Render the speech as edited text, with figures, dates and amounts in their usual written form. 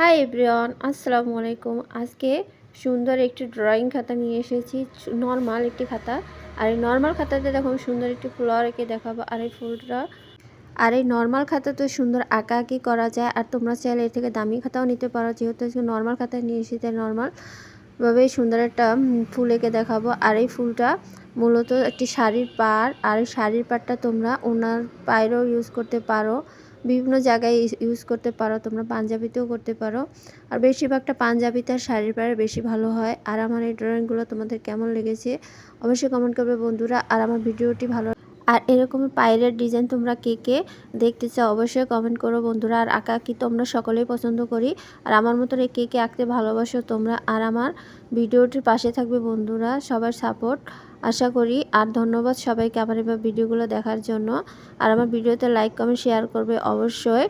Hi everyone, আসসালামু আলাইকুম। আজকে সুন্দর একটি ড্রয়িং খাতা নিয়ে এসেছি, নর্মাল একটি খাতা। আর এই নর্মাল খাতাতে দেখুন সুন্দর একটি ফ্লাওয়ার এঁকে দেখাবো। আর এই ফুলটা এই নর্মাল খাতাতে সুন্দর আঁকাআঁকি করা যায়। আর তোমরা চাইলে এর থেকে দামি খাতাও নিতে পারো। যেহেতু আজকে নর্মাল খাতায় নিয়ে এসেছি, নর্মালভাবেই সুন্দর একটা ফুল এঁকে দেখাবো। আর এই ফুলটা মূলত একটি শাড়ির পাড়। আর এই শাড়ির পাড়টা তোমরা ওনার পায়েরও ইউজ করতে পারো, বিভিন্ন জায়গায় ইউজ করতে পারো, তোমরা পাঞ্জাবিতেও করতে পারো। আর বেশিরভাগটা পাঞ্জাবিতে আর শাড়ির পাড়ে বেশি ভালো হয়। আর আমার এই ড্রয়িংগুলো তোমাদের কেমন লেগেছে অবশ্যই কমেন্ট করবে বন্ধুরা। আর আমার ভিডিওটি ভালো আর এরকম পায়ের ডিজাইন তোমরা কে কে দেখতে চাও অবশ্যই কমেন্ট করো বন্ধুরা। আর আঁকাআঁকি তোমরা সকলেই পছন্দ করি। আর আমার মতো কে কে আঁকতে ভালোবাসো তোমরা। আর আমার ভিডিওটির পাশে থাকবে বন্ধুরা, সবার সাপোর্ট আশা করি। আর ধন্যবাদ সবাইকে আমার এবার ভিডিওগুলো দেখার জন্য। আর আমার ভিডিওতে লাইক কমেন্ট শেয়ার করবে অবশ্যই।